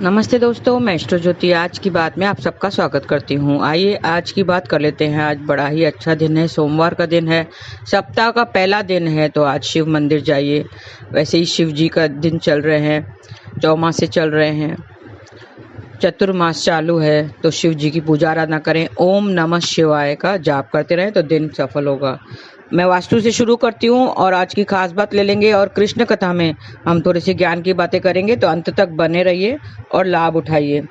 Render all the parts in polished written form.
नमस्ते दोस्तों, मैं एस्ट्रो ज्योति आज की बात में आप सबका स्वागत करती हूँ। आइए आज की बात कर लेते हैं। आज बड़ा ही अच्छा दिन है, सोमवार का दिन है, सप्ताह का पहला दिन है। तो आज शिव मंदिर जाइए। वैसे ही शिव जी का दिन चल रहे हैं, चौमासे चल रहे हैं, चतुर्मास चालू है, तो शिव जी की पूजा आराधना करें। ओम नमः शिवाय का जाप करते रहें तो दिन सफल होगा। मैं वास्तु से शुरू करती हूँ और आज की खास बात ले लेंगे और कृष्ण कथा में हम थोड़ी सी ज्ञान की बातें करेंगे, तो अंत तक बने रहिए और लाभ उठाइए।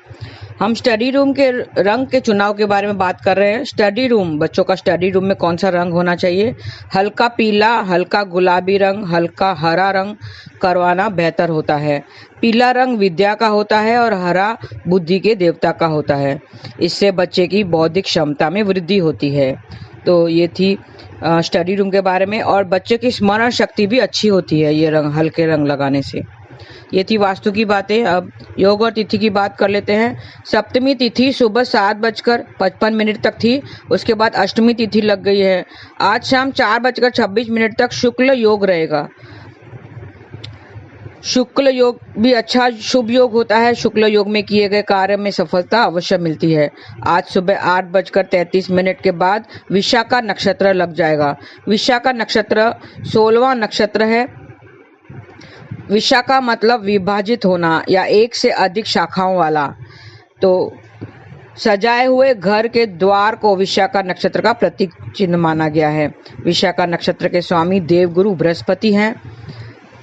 हम स्टडी रूम के रंग के चुनाव के बारे में बात कर रहे हैं। स्टडी रूम, बच्चों का स्टडी रूम में कौन सा रंग होना चाहिए? हल्का पीला, हल्का गुलाबी रंग, हल्का हरा रंग करवाना बेहतर होता है। पीला रंग विद्या का होता है और हरा बुद्धि के देवता का होता है। इससे बच्चे की बौद्धिक क्षमता में वृद्धि होती है। तो ये थी स्टडी रूम के बारे में। और बच्चे की स्मरण शक्ति भी अच्छी होती है ये रंग, हल्के रंग लगाने से। ये थी वास्तु की बातें। अब योग और तिथि की बात कर लेते हैं। सप्तमी तिथि सुबह 7:55 तक थी, उसके बाद अष्टमी तिथि लग गई है। आज शाम 4:26 तक शुक्ल योग रहेगा। शुक्ल योग भी अच्छा शुभ योग होता है। शुक्ल योग में किए गए कार्य में सफलता अवश्य मिलती है। आज सुबह 8:33 के बाद विशाखा नक्षत्र लग जाएगा। विशाखा नक्षत्र 16वां नक्षत्र है। विशाखा मतलब विभाजित होना या एक से अधिक शाखाओं वाला। तो सजाए हुए घर के द्वार को विशाखा नक्षत्र का प्रतीक चिन्ह माना गया है। विशाखा नक्षत्र के स्वामी देवगुरु बृहस्पति हैं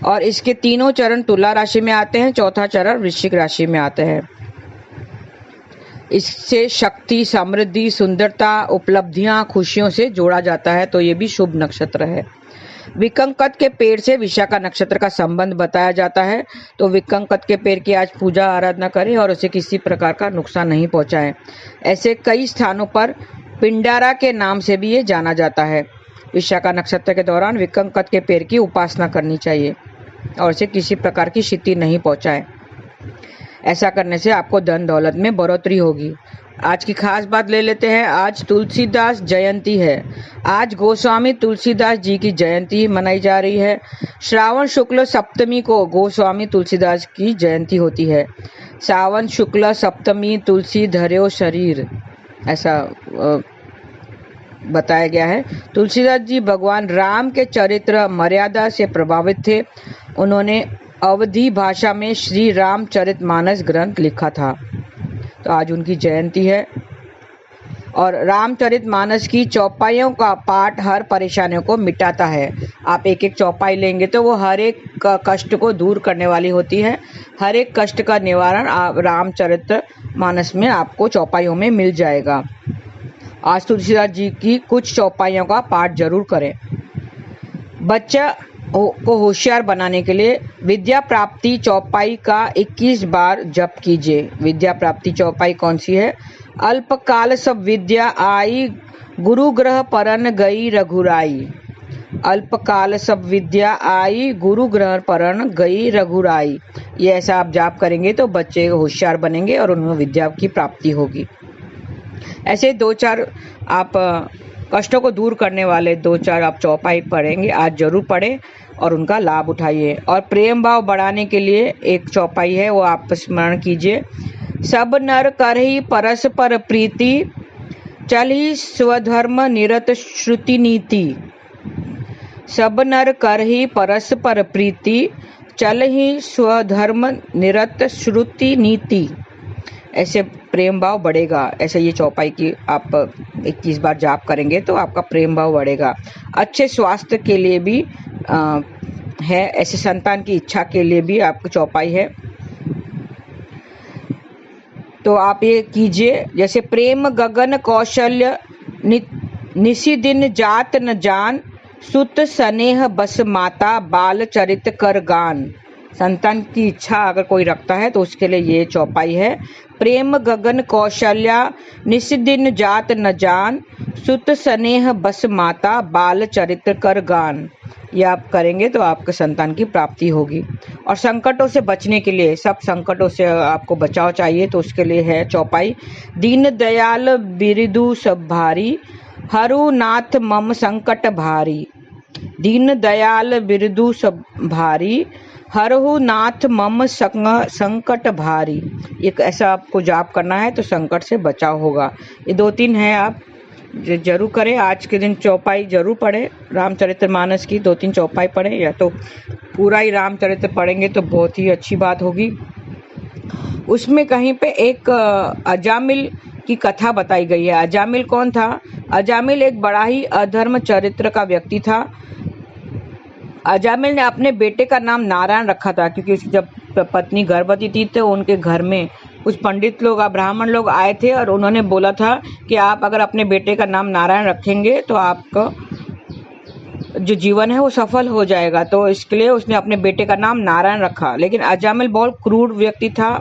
और इसके तीनों चरण तुला राशि में आते हैं, चौथा चरण वृश्चिक राशि में आते हैं। इससे शक्ति, समृद्धि, सुंदरता, उपलब्धियां, खुशियों से जोड़ा जाता है। तो ये भी शुभ नक्षत्र है। विकंकत के पेड़ से विशाखा नक्षत्र का संबंध बताया जाता है। तो विकंकत के पेड़ की आज पूजा आराधना करें और उसे किसी प्रकार का नुकसान नहीं पहुंचाएं। ऐसे कई स्थानों पर पिंडारा के नाम से भी ये जाना जाता है। विशाखा नक्षत्र के दौरान विकंकत के पेड़ की उपासना करनी चाहिए और इसे किसी प्रकार की क्षति नहीं पहुंचाए। ऐसा करने से आपको धन दौलत में बढ़ोतरी होगी। आज की खास बात ले लेते हैं। आज तुलसीदास जयंती है। आज गोस्वामी तुलसीदास जी की जयंती मनाई जा रही है। श्रावण शुक्ल सप्तमी को गोस्वामी तुलसीदास की जयंती होती है। सावन शुक्ल सप्तमी तुलसी धर्यो शरीर, ऐसा बताया गया है। तुलसीदास जी भगवान राम के चरित्र मर्यादा से प्रभावित थे। उन्होंने अवधी भाषा में श्री रामचरितमानस ग्रंथ लिखा था। तो आज उनकी जयंती है। और रामचरितमानस की चौपाइयों का पाठ हर परेशानियों को मिटाता है। आप एक एक चौपाई लेंगे तो वो हर एक कष्ट को दूर करने वाली होती है। हर एक कष्ट का निवारण रामचरितमानस में आपको चौपाइयों में मिल जाएगा। आज तुलसीदास जी की कुछ चौपाइयों का पाठ जरूर करें। बच्चा को होशियार बनाने के लिए विद्या प्राप्ति चौपाई का 21 बार जप कीजिए। विद्या प्राप्ति चौपाई कौन सी है? अल्पकाल सब विद्या आई, गुरु ग्रह परन गई रघुराई। अल्पकाल सब विद्या आई, गुरु ग्रह परन गई रघुराई। ये ऐसा आप जाप करेंगे तो बच्चे होशियार बनेंगे और उन्हें विद्या की प्राप्ति होगी। ऐसे 2-4 आप कष्टों को दूर करने वाले 2-4 आप चौपाई पढ़ेंगे, आज जरूर पढ़ें और उनका लाभ उठाइए। और प्रेम भाव बढ़ाने के लिए एक चौपाई है, वो आप स्मरण कीजिए। सब नर करहि परस्पर प्रीति, चलहि स्वधर्म निरत श्रुति नीति। सब नर करहि परस्पर प्रीति, चलहि स्वधर्म निरत श्रुति नीति। ऐसे प्रेम भाव बढ़ेगा। ऐसे ये चौपाई की आप 21 बार जाप करेंगे तो आपका प्रेम भाव बढ़ेगा। अच्छे स्वास्थ्य के लिए भी है। ऐसे संतान की इच्छा के लिए भी आपकी चौपाई है। तो आप ये कीजिए, जैसे प्रेम गगन कौशल्य निसी दिन जात न जान, सुत स्नेह बस माता बाल चरित कर गान। संतान की इच्छा अगर कोई रखता है तो उसके लिए ये चौपाई है। प्रेम गगन कौशल्या निस्दिन जात न जान, सुत स्नेह बस माता बाल चरित्र कर गान। ये आप करेंगे तो आपके संतान की प्राप्ति होगी। और संकटों से बचने के लिए, सब संकटों से आपको बचाव चाहिए तो उसके लिए है चौपाई। दीन दयाल बिरदु सब भारी, हरु नाथ मम संकट भारी। दीन दयाल बिरदु सब भारी, हरहु नाथ मम संकट भारी, एक ऐसा आपको जाप करना है तो संकट से बचाव होगा। ये 2-3 है, आप जरूर करें। आज के दिन चौपाई जरूर पढ़े, रामचरितमानस की 2-3 चौपाई पढ़े, या तो पूरा ही रामचरित्र पढ़ेंगे तो बहुत ही अच्छी बात होगी। उसमें कहीं पे एक अजामिल की कथा बताई गई है। अजामिल कौन था? अजामिल एक बड़ा ही अधर्म चरित्र का व्यक्ति था। अजामिल ने अपने बेटे का नाम नारायण रखा था, क्योंकि उसकी जब पत्नी गर्भवती थी तो उनके घर में कुछ पंडित लोग, ब्राह्मण लोग आए थे और उन्होंने बोला था कि आप अगर अपने बेटे का नाम नारायण रखेंगे तो आपका जो जीवन है वो सफल हो जाएगा। तो इसके लिए उसने अपने बेटे का नाम नारायण रखा। लेकिन अजामिल बहुत क्रूर व्यक्ति था,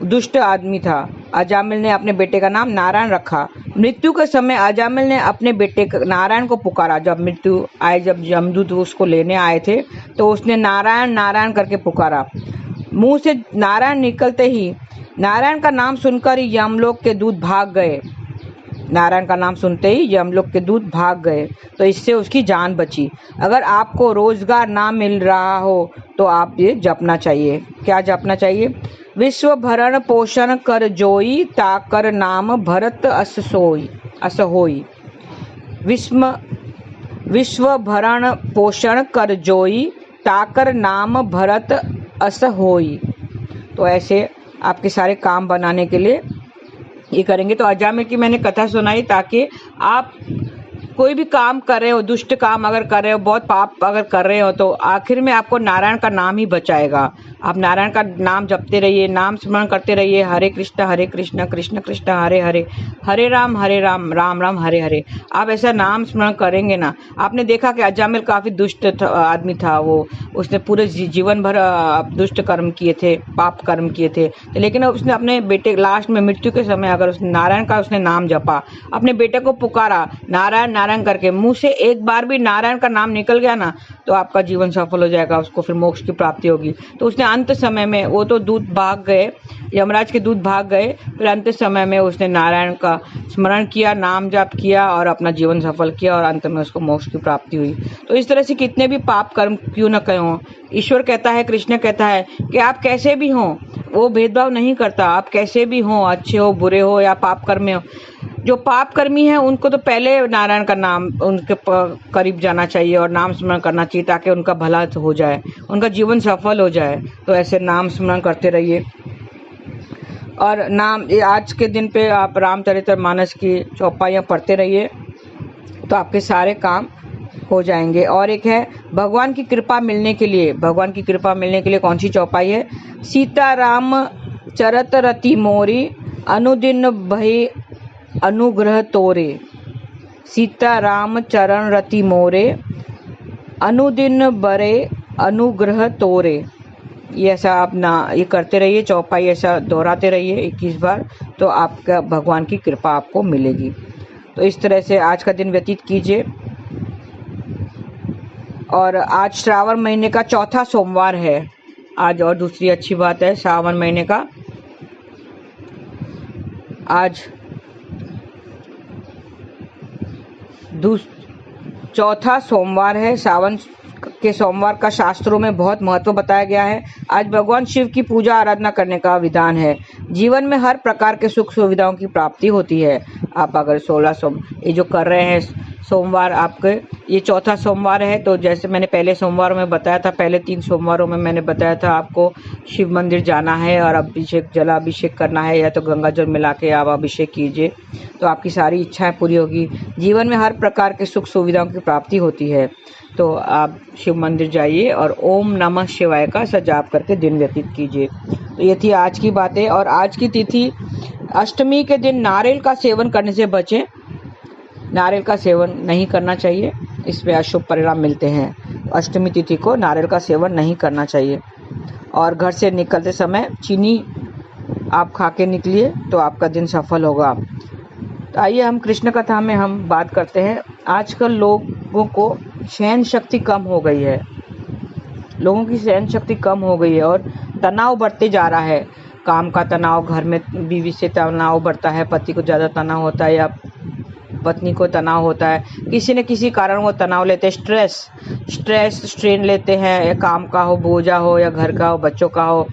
दुष्ट आदमी था। अजामिल ने अपने बेटे का नाम नारायण रखा। मृत्यु के समय अजामिल ने अपने बेटे नारायण को पुकारा। जब मृत्यु आए, जब यमदूत उसको लेने आए थे तो उसने नारायण नारायण करके पुकारा। मुंह से नारायण निकलते ही, नारायण का नाम सुनकर ही यमलोक के दूत भाग गए। नारायण का नाम सुनते ही यमलोक के दूत भाग गए, तो इससे उसकी जान बची। अगर आपको रोजगार ना मिल रहा हो तो आप ये जपना चाहिए। क्या जपना चाहिए? विश्व भरण पोषण कर जोई, ताकर नाम भरत अस होई। विश्व भरण पोषण कर जोई, ताकर नाम भरत अस होई। तो ऐसे आपके सारे काम बनाने के लिए ये करेंगे। तो अजामिल की मैंने कथा सुनाई ताकि आप कोई भी काम कर रहे हो, दुष्ट काम अगर कर रहे हो, बहुत पाप अगर कर रहे हो, तो आखिर में आपको नारायण का नाम ही बचाएगा। आप नारायण का नाम जपते रहिए, नाम स्मरण करते रहिए। हरे कृष्ण कृष्ण कृष्ण हरे हरे, हरे राम राम राम हरे हरे। आप ऐसा नाम स्मरण करेंगे ना। आपने देखा कि अजामिल काफी दुष्ट आदमी था। वो उसने पूरे जीवन भर दुष्ट कर्म किए थे, पाप कर्म किए थे, लेकिन उसने अपने बेटे लास्ट में मृत्यु के समय अगर उसने नारायण का उसने नाम जपा, अपने बेटे को पुकारा नारायण नारायण करके, मुंह से एक बार भी नारायण का नाम निकल गया ना तो आपका जीवन सफल हो जाएगा, उसको फिर मोक्ष की प्राप्ति होगी। तो उसने अंत समय में, वो तो दूत भाग गए, यमराज के दूत भाग गए, फिर अंत समय में उसने नारायण का स्मरण किया, नाम जाप किया और अपना जीवन सफल किया और अंत में उसको मोक्ष की प्राप्ति हुई। तो इस तरह से कितने भी पाप कर्म क्यों न करें हो, ईश्वर कहता है, कृष्ण कहता है कि आप कैसे भी हो, वो भेदभाव नहीं करता। आप कैसे भी हो, अच्छे हो, बुरे हो या पाप कर्मी हो, जो पाप कर्मी है उनको तो पहले नारायण का नाम उनके करीब जाना चाहिए और नाम स्मरण करना चाहिए ताकि उनका भला हो जाए, उनका जीवन सफल हो जाए। तो ऐसे नाम स्मरण करते रहिए। और नाम आज के दिन पे आप रामचरितमानस की चौपाइयाँ पढ़ते रहिए तो आपके सारे काम हो जाएंगे। और एक है भगवान की कृपा मिलने के लिए, भगवान की कृपा मिलने के लिए कौन सी चौपाई है? सीताराम चरत रति मोरी, अनुदिन भय अनुग्रह तोरे। सीताराम चरण रति मोरे, अनुदिन बरे अनुग्रह तोरे। ये ऐसा आप ना ये करते रहिए, चौपाई ऐसा दोहराते रहिए 21 बार, तो आपका भगवान की कृपा आपको मिलेगी। तो इस तरह से आज का दिन व्यतीत कीजिए। और आज श्रावण महीने का चौथा सोमवार है आज। और दूसरी अच्छी बात है, श्रावण महीने का आज चौथा सोमवार है। सावन के सोमवार का शास्त्रों में बहुत महत्व बताया गया है। आज भगवान शिव की पूजा आराधना करने का विधान है। जीवन में हर प्रकार के सुख सुविधाओं की प्राप्ति होती है। आप अगर 16 ये जो कर रहे हैं सोमवार, आपके ये चौथा सोमवार है, तो जैसे मैंने पहले सोमवार में बताया था, पहले 3 सोमवारों में मैंने बताया था आपको शिव मंदिर जाना है और अभिषेक, जलाभिषेक करना है, या तो गंगा जल मिला के आप अभिषेक कीजिए तो आपकी सारी इच्छाएं पूरी होगी। जीवन में हर प्रकार के सुख सुविधाओं की प्राप्ति होती है। तो आप शिव मंदिर जाइए और ओम नमः शिवाय का जाप करके दिन व्यतीत कीजिए। तो ये थी आज की बातें। और आज की तिथि अष्टमी के दिन नारियल का सेवन करने से बचें। नारियल का सेवन नहीं करना चाहिए, इसमें अशुभ परिणाम मिलते हैं। अष्टमी तिथि को नारियल का सेवन नहीं करना चाहिए। और घर से निकलते समय चीनी आप खा के निकलिए तो आपका दिन सफल होगा। तो आइए हम कृष्ण कथा में हम बात करते हैं। आजकल लोगों को सहन शक्ति कम हो गई है, लोगों की सहन शक्ति कम हो गई है और तनाव बढ़ते जा रहा है। काम का तनाव, घर में बीवी से तनाव बढ़ता है, पति को ज़्यादा तनाव होता है, या पत्नी को तनाव होता है, किसी न किसी कारण वो तनाव लेते हैं, स्ट्रेन लेते हैं, या काम का हो, बोझा हो, या घर का हो, बच्चों का हो।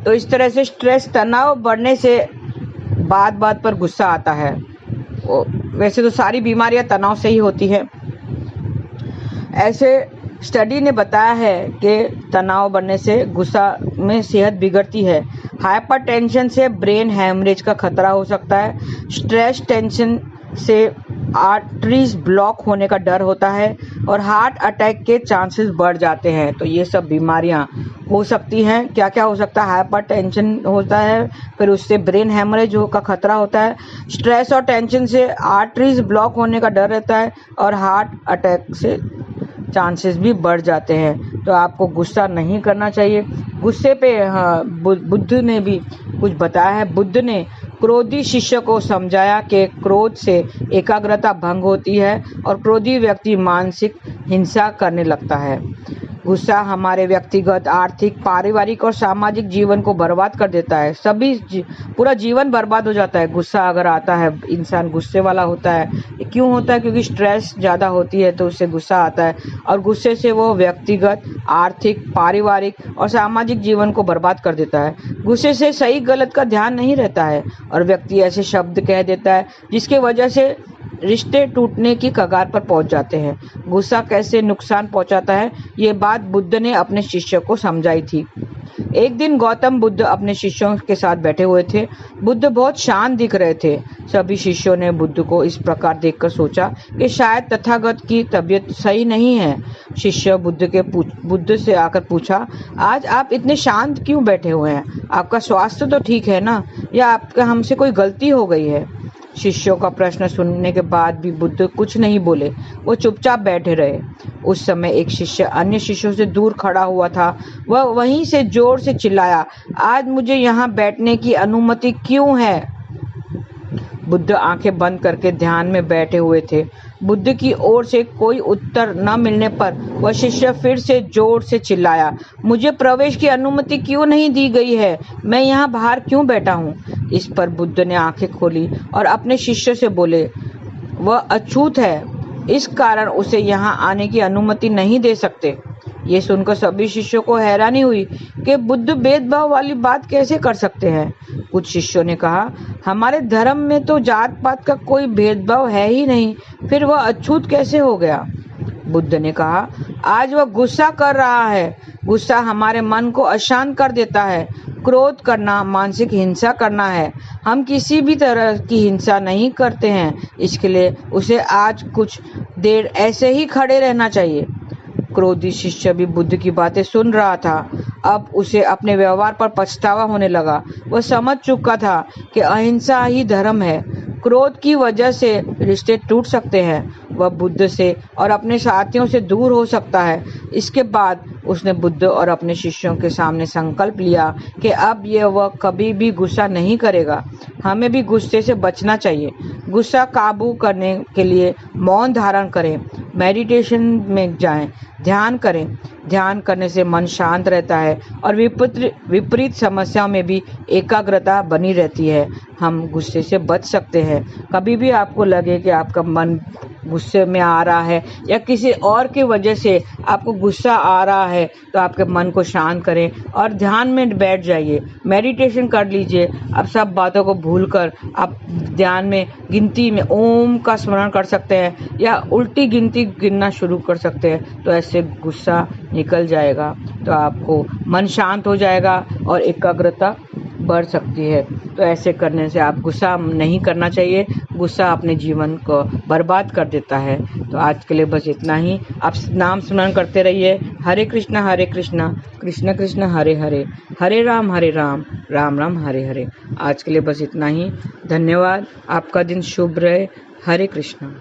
तो इस तरह से स्ट्रेस, तनाव बढ़ने से बात पर गुस्सा आता है। वैसे तो सारी बीमारियां तनाव से ही होती है। ऐसे स्टडी ने बताया है कि तनाव बढ़ने से गुस्सा में सेहत बिगड़ती है। हाइपरटेंशन से ब्रेन हैमरेज का खतरा हो सकता है। स्ट्रेस टेंशन से आर्टरीज ब्लॉक होने का डर होता है और हार्ट अटैक के चांसेस बढ़ जाते हैं। तो ये सब बीमारियां हो सकती हैं। क्या क्या हो सकता है? हाइपरटेंशन होता है, फिर उससे ब्रेन हैमरेज का खतरा होता है। स्ट्रेस और टेंशन से आर्टरीज ब्लॉक होने का डर रहता है और हार्ट अटैक से चांसेस भी बढ़ जाते हैं। तो आपको गुस्सा नहीं करना चाहिए। गुस्से पे बुद्ध ने भी कुछ बताया है। बुद्ध ने क्रोधी शिष्य को समझाया कि क्रोध से एकाग्रता भंग होती है और क्रोधी व्यक्ति मानसिक हिंसा करने लगता है। गुस्सा हमारे व्यक्तिगत, आर्थिक, पारिवारिक और सामाजिक जीवन को बर्बाद कर देता है। पूरा जीवन बर्बाद हो जाता है गुस्सा अगर आता है। इंसान गुस्से वाला होता है। क्यों होता है? क्योंकि स्ट्रेस ज़्यादा होती है तो उससे गुस्सा आता है और गुस्से से वो व्यक्तिगत, आर्थिक, पारिवारिक और सामाजिक जीवन को बर्बाद कर देता है। गुस्से से सही गलत का ध्यान नहीं रहता है और व्यक्ति ऐसे शब्द कह देता है जिसके वजह से रिश्ते टूटने की कगार पर पहुंच जाते हैं। गुस्सा कैसे नुकसान पहुंचाता है, ये बात बुद्ध ने अपने शिष्य को समझाई थी। एक दिन गौतम बुद्ध अपने शिष्यों के साथ बैठे हुए थे। बुद्ध बहुत शांत दिख रहे थे। सभी शिष्यों ने बुद्ध को इस प्रकार देखकर सोचा कि शायद तथागत की तबीयत सही नहीं है। शिष्य बुद्ध से आकर पूछा, आज आप इतने शांत क्यों बैठे हुए हैं? आपका स्वास्थ्य तो ठीक है ना, या आपका हमसे कोई गलती हो गई है? शिष्यों का प्रश्न सुनने के बाद भी बुद्ध कुछ नहीं बोले। वो चुपचाप बैठे रहे। उस समय एक शिष्य अन्य शिष्यों से दूर खड़ा हुआ था। वह वहीं से जोर से चिल्लाया, आज मुझे यहाँ बैठने की अनुमति क्यों है? बुद्ध आंखें बंद करके ध्यान में बैठे हुए थे। बुद्ध की ओर से कोई उत्तर न मिलने पर वह शिष्य फिर से जोर से चिल्लाया, मुझे प्रवेश की अनुमति क्यों नहीं दी गई है? मैं यहाँ बाहर क्यों बैठा हूँ? इस पर बुद्ध ने आंखें खोली और अपने शिष्य से बोले, वह अछूत है, इस कारण उसे यहाँ आने की अनुमति नहीं दे सकते। ये सुनकर सभी शिष्यों को हैरानी हुई कि बुद्ध भेदभाव वाली बात कैसे कर सकते हैं। कुछ शिष्यों ने कहा, हमारे धर्म में तो जात पात का कोई भेदभाव है ही नहीं, फिर वह अछूत कैसे हो गया? बुद्ध ने कहा, आज वह गुस्सा कर रहा है। गुस्सा हमारे मन को अशांत कर देता है। क्रोध करना मानसिक हिंसा करना है। हम किसी भी तरह की हिंसा नहीं करते हैं, इसके लिए उसे आज कुछ देर ऐसे ही खड़े रहना चाहिए। क्रोधी शिष्य भी बुद्ध की बातें सुन रहा था। अब उसे अपने व्यवहार पर पछतावा होने लगा। वह समझ चुका था कि अहिंसा ही धर्म है। क्रोध की वजह से रिश्ते टूट सकते हैं। वह बुद्ध से और अपने साथियों से दूर हो सकता है। इसके बाद उसने बुद्ध और अपने शिष्यों के सामने संकल्प लिया कि अब वह कभी भी गुस्सा नहीं करेगा। हमें भी गुस्से से बचना चाहिए। गुस्सा काबू करने के लिए मौन धारण करें, मेडिटेशन में जाएं, ध्यान करें। ध्यान करने से मन शांत रहता है और विपरीत समस्याओं में भी एकाग्रता बनी रहती है। हम गुस्से से बच सकते हैं। कभी भी आपको लगे कि आपका मन गुस्से में आ रहा है या किसी और की वजह से आपको गुस्सा आ रहा है, तो आपके मन को शांत करें और ध्यान में बैठ जाइए, मेडिटेशन कर लीजिए। अब सब बातों को भूलकर आप ध्यान में गिनती में ओम का स्मरण कर सकते हैं या उल्टी गिनती गिनना शुरू कर सकते हैं। तो ऐसे गुस्सा निकल जाएगा, तो आपको मन शांत हो जाएगा और एकाग्रता बढ़ सकती है। तो ऐसे करने से आप गुस्सा नहीं करना चाहिए। गुस्सा अपने जीवन को बर्बाद कर देता है। तो आज के लिए बस इतना ही। आप नाम स्मरण करते रहिए, हरे कृष्णा कृष्ण कृष्ण हरे हरे, हरे राम राम राम हरे हरे। आज के लिए बस इतना ही। धन्यवाद। आपका दिन शुभ रहे। हरे कृष्णा।